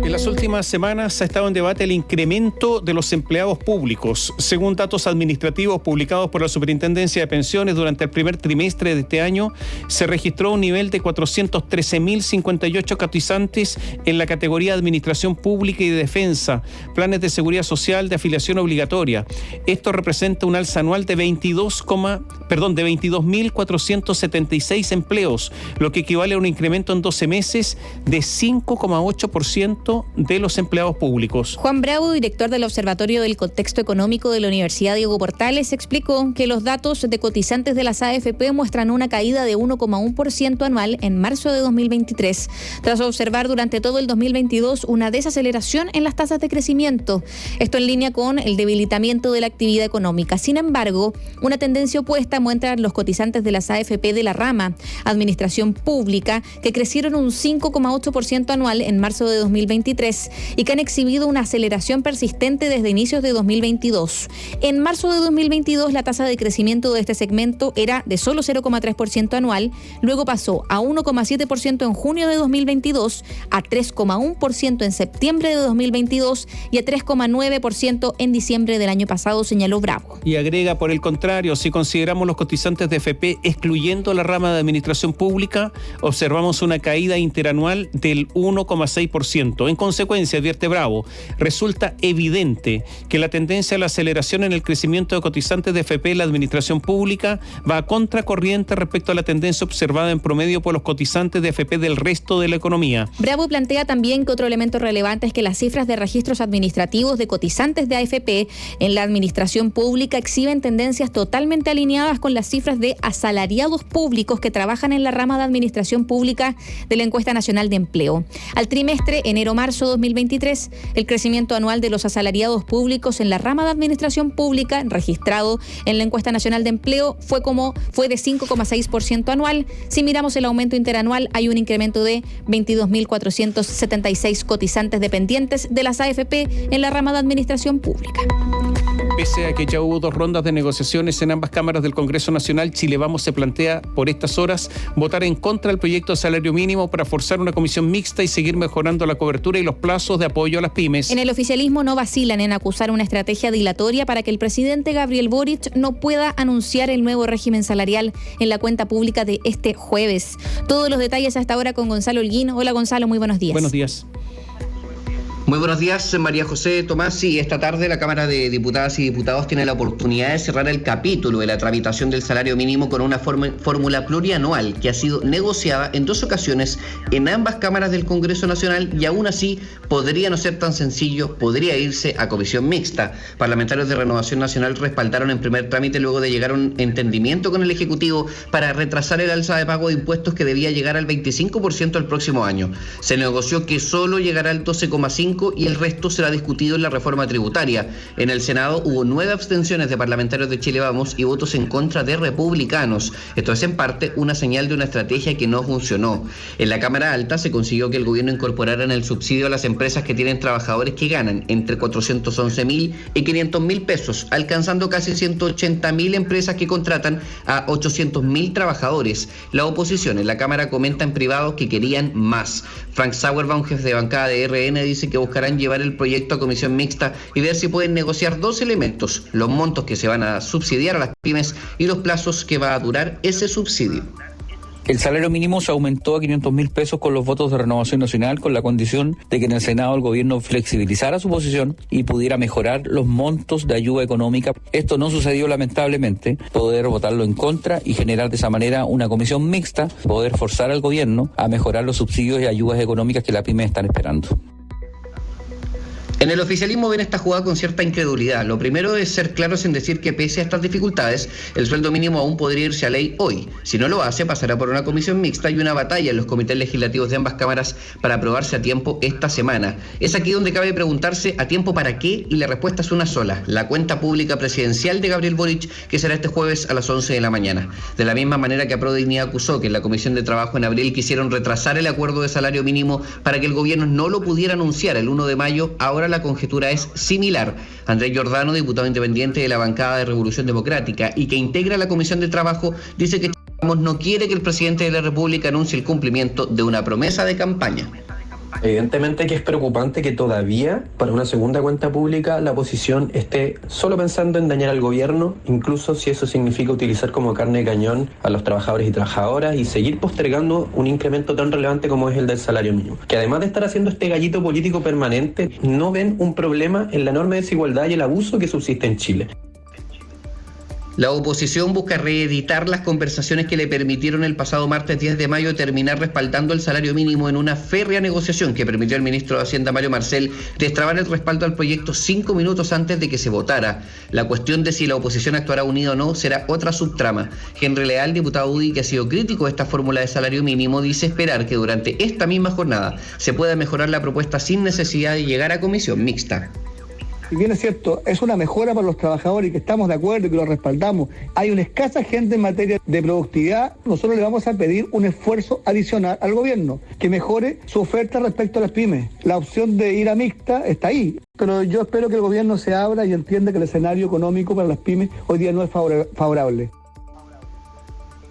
En las últimas semanas ha estado en debate el incremento de los empleados públicos. Según datos administrativos publicados por la Superintendencia de Pensiones, durante el primer trimestre de este año se registró un nivel de 413.058 cotizantes en la categoría de Administración Pública y de Defensa, planes de seguridad social de afiliación obligatoria. Esto representa un alza anual de 22.476 empleos, lo que equivale a un incremento en 12 meses de 5,8% de los empleados públicos. Juan Bravo, director del Observatorio del Contexto Económico de la Universidad Diego Portales, explicó que los datos de cotizantes de las AFP muestran una caída de 1,1% anual en marzo de 2023, tras observar durante todo el 2022 una desaceleración en las tasas de crecimiento. Esto en línea con el debilitamiento de la actividad económica. Sin embargo, una tendencia opuesta muestran los cotizantes de las AFP de la rama Administración Pública, que crecieron un 5,8% anual en marzo de 2023 y que han exhibido una aceleración persistente desde inicios de 2022. En marzo de 2022 la tasa de crecimiento de este segmento era de solo 0,3% anual, luego pasó a 1,7% en junio de 2022, a 3,1% en septiembre de 2022 y a 3,9% en diciembre del año pasado, señaló Bravo. Y agrega, por el contrario, si consideramos los cotizantes de FP excluyendo la rama de Administración Pública, observamos una caída interanual del 1,6%. En consecuencia, advierte Bravo, resulta evidente que la tendencia a la aceleración en el crecimiento de cotizantes de FP en la Administración Pública va a contracorriente respecto a la tendencia observada en promedio por los cotizantes de FP del resto de la economía. Bravo plantea también que otro elemento relevante es que las cifras de registros administrativos de cotizantes de AFP en la Administración Pública exhiben tendencias totalmente alineadas con las cifras de asalariados públicos que trabajan en la rama de Administración Pública de la Encuesta Nacional de Empleo. Al trimestre enero-marzo 2023, el crecimiento anual de los asalariados públicos en la rama de Administración Pública registrado en la Encuesta Nacional de Empleo fue de 5,6% anual. Si miramos el aumento interanual, hay un incremento de 22.476 cotizantes dependientes de las AFP en la rama de Administración Pública. Pese a que ya hubo 2 rondas de negociaciones en ambas cámaras del Congreso Nacional, Chile Vamos se plantea por estas horas votar en contra del proyecto de salario mínimo para forzar una comisión mixta y seguir mejorando la cobertura y los plazos de apoyo a las pymes. En el oficialismo no vacilan en acusar una estrategia dilatoria para que el presidente Gabriel Boric no pueda anunciar el nuevo régimen salarial en la cuenta pública de este jueves. Todos los detalles hasta ahora con Gonzalo Holguín. Hola Gonzalo, muy buenos días. Buenos días. Muy buenos días, María José Tomás. Y esta tarde la Cámara de Diputadas y Diputados tiene la oportunidad de cerrar el capítulo de la tramitación del salario mínimo con una fórmula plurianual que ha sido negociada en 2 ocasiones en ambas cámaras del Congreso Nacional y aún así podría no ser tan sencillo, podría irse a comisión mixta. Parlamentarios de Renovación Nacional respaldaron en primer trámite luego de llegar a un entendimiento con el Ejecutivo para retrasar el alza de pago de impuestos que debía llegar al 25% el próximo año. Se negoció que solo llegará al 12,5% y el resto será discutido en la reforma tributaria. En el Senado hubo 9 abstenciones de parlamentarios de Chile Vamos y votos en contra de republicanos. Esto es en parte una señal de una estrategia que no funcionó. En la Cámara Alta se consiguió que el gobierno incorporara en el subsidio a las empresas que tienen trabajadores que ganan entre 411.000 y 500.000 pesos, alcanzando casi 180.000 empresas que contratan a 800.000 trabajadores. La oposición en la Cámara comenta en privado que querían más. Frank Sauerbaum, jefe de bancada de RN, dice que buscarán llevar el proyecto a comisión mixta y ver si pueden negociar 2 elementos: los montos que se van a subsidiar a las pymes y los plazos que va a durar ese subsidio. El salario mínimo se aumentó a 500.000 pesos con los votos de Renovación Nacional, con la condición de que en el Senado el gobierno flexibilizara su posición y pudiera mejorar los montos de ayuda económica. Esto no sucedió, lamentablemente. Poder votarlo en contra y generar de esa manera una comisión mixta, poder forzar al gobierno a mejorar los subsidios y ayudas económicas que las pymes están esperando. En el oficialismo ven esta jugada con cierta incredulidad. Lo primero es ser claros en decir que pese a estas dificultades, el sueldo mínimo aún podría irse a ley hoy. Si no lo hace, pasará por una comisión mixta y una batalla en los comités legislativos de ambas cámaras para aprobarse a tiempo esta semana. Es aquí donde cabe preguntarse a tiempo para qué, y la respuesta es una sola: la cuenta pública presidencial de Gabriel Boric, que será este jueves a las 11 de la mañana. De la misma manera que Aprodignidad acusó que en la Comisión de Trabajo en abril quisieron retrasar el acuerdo de salario mínimo para que el gobierno no lo pudiera anunciar el 1 de mayo, ahora la conjetura es similar. Andrés Giordano, diputado independiente de la bancada de Revolución Democrática y que integra la Comisión de Trabajo, dice que no quiere que el presidente de la República anuncie el cumplimiento de una promesa de campaña. Evidentemente que es preocupante que todavía, para una segunda cuenta pública, la oposición esté solo pensando en dañar al gobierno, incluso si eso significa utilizar como carne de cañón a los trabajadores y trabajadoras y seguir postergando un incremento tan relevante como es el del salario mínimo. Que además de estar haciendo este gallito político permanente, no ven un problema en la enorme desigualdad y el abuso que subsiste en Chile. La oposición busca reeditar las conversaciones que le permitieron el pasado martes 10 de mayo terminar respaldando el salario mínimo en una férrea negociación que permitió al ministro de Hacienda, Mario Marcel, destrabar el respaldo al proyecto 5 minutos antes de que se votara. La cuestión de si la oposición actuará unida o no será otra subtrama. Henry Leal, diputado UDI, que ha sido crítico de esta fórmula de salario mínimo, dice esperar que durante esta misma jornada se pueda mejorar la propuesta sin necesidad de llegar a comisión mixta. Si bien es cierto, es una mejora para los trabajadores y que estamos de acuerdo y que lo respaldamos, hay una escasa gente en materia de productividad, nosotros le vamos a pedir un esfuerzo adicional al gobierno, que mejore su oferta respecto a las pymes. La opción de ir a mixta está ahí, pero yo espero que el gobierno se abra y entienda que el escenario económico para las pymes hoy día no es favorable.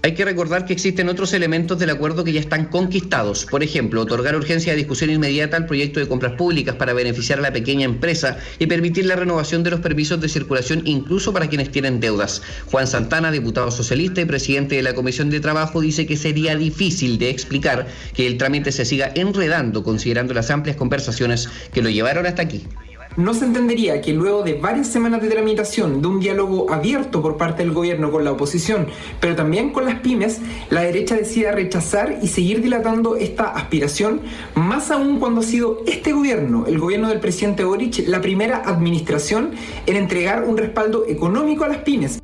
Hay que recordar que existen otros elementos del acuerdo que ya están conquistados. Por ejemplo, otorgar urgencia de discusión inmediata al proyecto de compras públicas para beneficiar a la pequeña empresa y permitir la renovación de los permisos de circulación incluso para quienes tienen deudas. Juan Santana, diputado socialista y presidente de la Comisión de Trabajo, dice que sería difícil de explicar que el trámite se siga enredando considerando las amplias conversaciones que lo llevaron hasta aquí. No se entendería que luego de varias semanas de tramitación, de un diálogo abierto por parte del gobierno con la oposición, pero también con las pymes, la derecha decida rechazar y seguir dilatando esta aspiración, más aún cuando ha sido este gobierno, el gobierno del presidente Boric, la primera administración en entregar un respaldo económico a las pymes.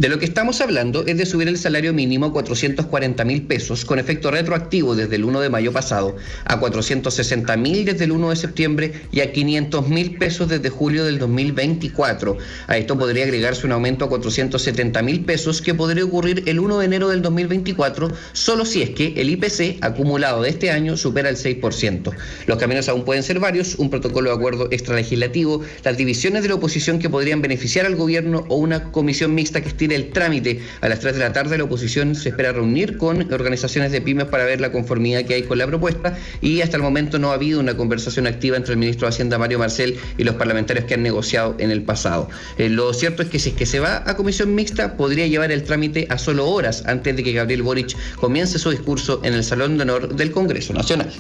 De lo que estamos hablando es de subir el salario mínimo a 440.000 pesos con efecto retroactivo desde el 1 de mayo pasado, a 460.000 desde el 1 de septiembre y a 500.000 pesos desde julio del 2024. A esto podría agregarse un aumento a 470.000 pesos que podría ocurrir el 1 de enero del 2024, solo si es que el IPC acumulado de este año supera el 6%. Los caminos aún pueden ser varios, un protocolo de acuerdo extralegislativo, las divisiones de la oposición que podrían beneficiar al gobierno o una comisión mixta que estire el trámite. A las 3 de la tarde la oposición se espera reunir con organizaciones de pymes para ver la conformidad que hay con la propuesta y hasta el momento no ha habido una conversación activa entre el ministro de Hacienda, Mario Marcel, y los parlamentarios que han negociado en el pasado. Lo cierto es que si es que se va a comisión mixta podría llevar el trámite a solo horas antes de que Gabriel Boric comience su discurso en el Salón de Honor del Congreso Nacional.